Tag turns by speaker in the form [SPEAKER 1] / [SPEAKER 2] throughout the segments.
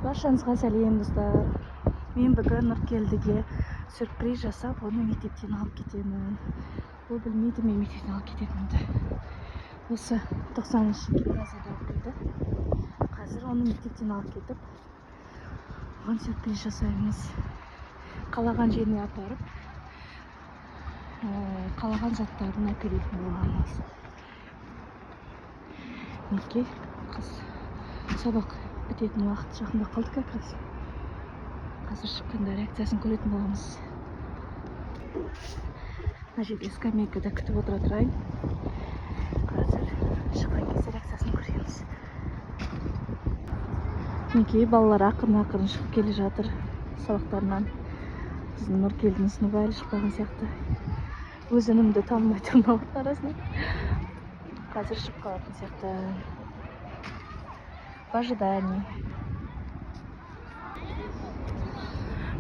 [SPEAKER 1] Баршаңызға сәлем достар. Мен бүгін Нұркелдіге сюрприз жасап, оны мектептен алып кетемін. Ол білмейді, мен мектептен алып кететінімді. Осы 90-шы гимназияда оқиды. Қазір оны мектептен алып кетіп, оған сюрприз жасаймыз. Қалаған жеріне апарып, қалаған заттарын әкелетін боламыз. Неге қыз сабақ бітетін уақыт жақында қалды как раз. Қазір шыққанда реакциясын көретін боламыз. Мына жерде скамейкада күтіп отыра тұрайын. Қазір шыққан кезде реакциясын көреміз. Неге балалар ақырын шығып келе жатыр сабақтарынан. Біздің Нұркелдің сыныбы әлі шықпаған сияқты. Өз інімді танымай тұрмауы арасында. Қазір шығып қалатын сияқты. В ожидании.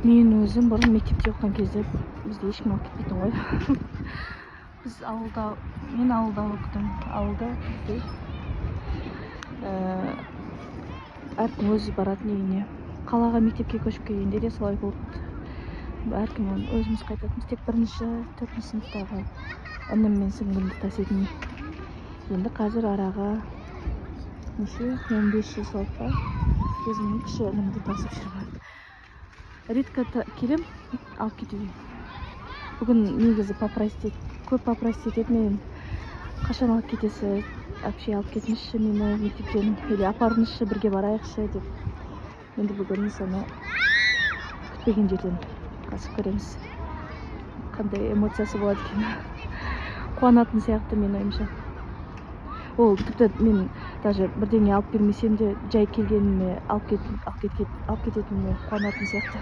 [SPEAKER 1] Мен өзім бұрын мектепте оқыған кезде бізде ешкім алып кетпейтін ғой. Мен ауылда оқыдым. Ауылда бізде әркім өзі баратын үйіне. Қалаға мектепке көшіп келгенде де солай болды. Әркім өзіміз қайтатынбыз. Тек 1-4 сыныптағы інім мен сіңлімді таситын. Енді қазір араға 15 жыл салып өзімнің кіші інімді тасып жүрмін. Редко келем алып кетуге. Бүгін негізі көп попросить етеді мен. Қашан алып кетесі, вообще алып кетіңізші мені мектептен, или апарыңызшы бірге барайықшы деп. Енді бүгін соны күтпеген жерден қасып көреміз. Қандай эмоциясы болады екен. Қуанатын сияқты мен ойымша. Ол тіпті мен даже бірдеңе алып бермесем де жай келгеніме алып кететініме қуанатын сияқты.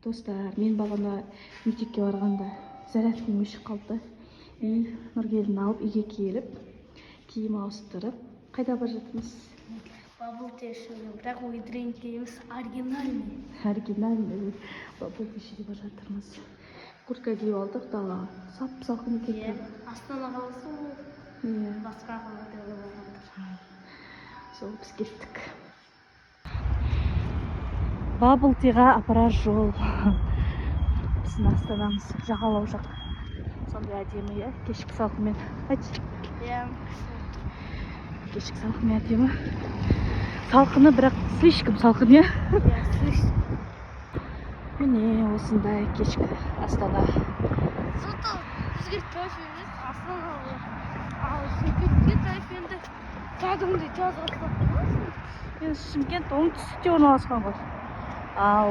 [SPEAKER 1] Достар, мен бағана мектепке барғанда зарядкам өшіп қалды. Нұркелдіні алып үйге келіп, киім ауыстырып, қайда бара жатырмыз?
[SPEAKER 2] Бабыл тешуге, бірақ ой тренкейіміз оригинальный.
[SPEAKER 1] Оригинальный бабыл тешуге бара жатырмыз. Куртка киіп алдық далаға. Сап-салқын екен.
[SPEAKER 2] Астана қаласы ол. Басқа қалада болғандар.
[SPEAKER 1] Сол біз кеттік. Бабыл-тиға апарар жол. Біздің астанамыз жағалау жақ. Сондай әдемі, кешкі салқынмен. Айтшы. Кешкі салқынмен әдемі. Салқыны, бірақ слишком салқын, е? Міне осындай кешкі Астана.
[SPEAKER 2] Зато бізге тәуіпеміз Астана ғой. Ал Шымкентке тәуіпемді кәдімді жазғастан.
[SPEAKER 1] Шымкент оңтүстікте орналасқан ғой. Ал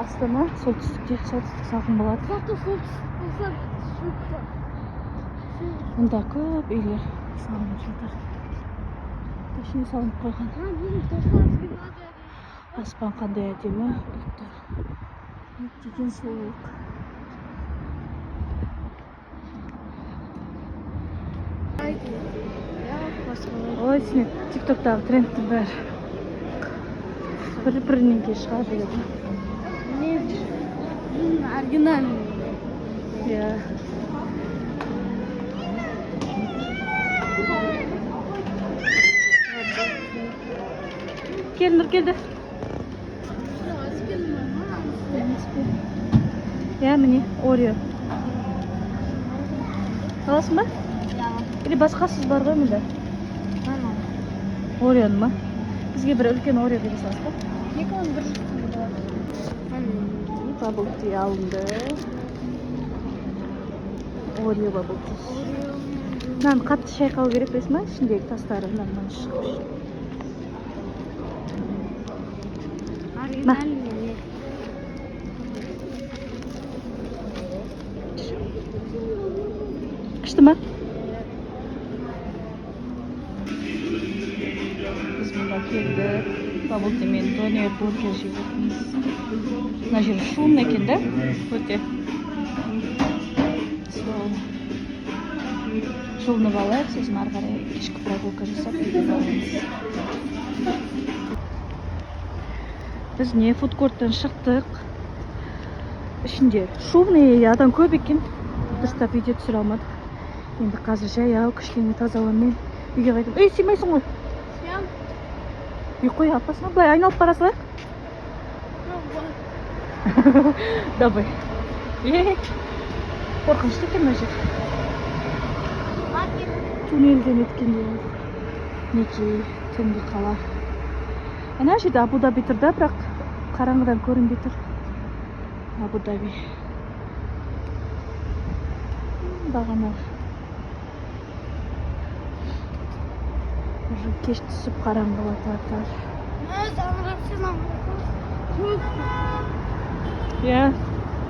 [SPEAKER 1] Астана солтүстік салқын болады.
[SPEAKER 2] Зато солтүстік болса шықты.
[SPEAKER 1] Мұнда көп үйлер салынып жатыр. Точнее салынып қойған. Аспан қандай әдемі. Деген суық. Ой, сен тиктоктағы трендтің бәрі бір-бірінен кейін шығады еді.
[SPEAKER 2] Оригинальный.
[SPEAKER 1] Кел, Нұркелді. Міне, Орео. Аласың ба? Или басқасыз бар ғой мұнда? Ореоны ма? Бізге бір үлкен Орео бере саласыз ба?
[SPEAKER 2] Екеуін бір жүрсің.
[SPEAKER 1] Бабыл-ти алынды. Орео бабыл-ти. Мынаны қатты шайқау керек бес ма? Ішіндегі тастары мынаны шығып.
[SPEAKER 2] Оригинальный.
[SPEAKER 1] Күшті ма? Біз мұнда келді. Бабыл-ти мен донер бургер жеп отырмыз. Мына жер шумный екен да? Өте. Жылынып алайық, сосын ары қарай кешкі прогулка жасап барамыз. Біз не фудкорттан шықтық. Ішінде шумный, адам көп екен. Дұрыстап видео түсіре алмадық. Енді қазір жаяу кішкене тазаланмен үйге қайтып. Ей, сыймайсың ғой. ұйқы алпасың былай айналып бара салайық. Давай. Қорқынышты екен мына жер. Туннелден өткенде мінекей түнгі қала. Ана жерде Абу Даби тұр да, бірақ қараңғыдан көрінбей тұр. Абу Даби. Бағана уже кеш түсіп қараңғылатар. Иә,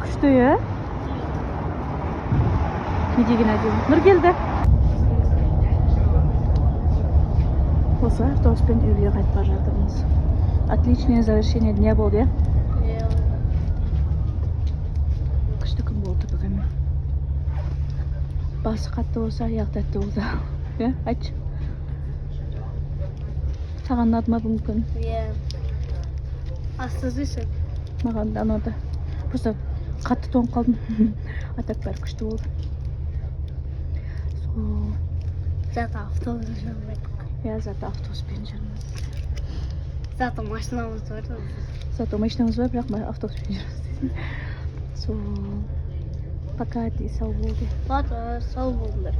[SPEAKER 1] күшті, иә? Не деген әдемі. Нұр келді. Осы автобуспен үйге қайтып бара жатырмыз. Отличное завершение дня болды, иә? Күшті күн болды бүгін. Басы қатты болса, аяқ тәтті болды. Иә, айтшы. Саған ұнады ма бүгін?
[SPEAKER 2] Иә. Астызысың.
[SPEAKER 1] Маған да ұнады. Просто қатты тоңып қалдым. А так бәрі күшті болды.
[SPEAKER 2] Зато автобус жүрмедік.
[SPEAKER 1] Иә, зато автобуспен жүрміз.
[SPEAKER 2] Зато машинамыз бар.
[SPEAKER 1] Зато машинамыз бар, бірақ автобуспен жүрміз. Пока дей сау болды.
[SPEAKER 2] Сау болыңдар.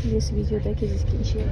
[SPEAKER 1] Келесі видеода кездескенше.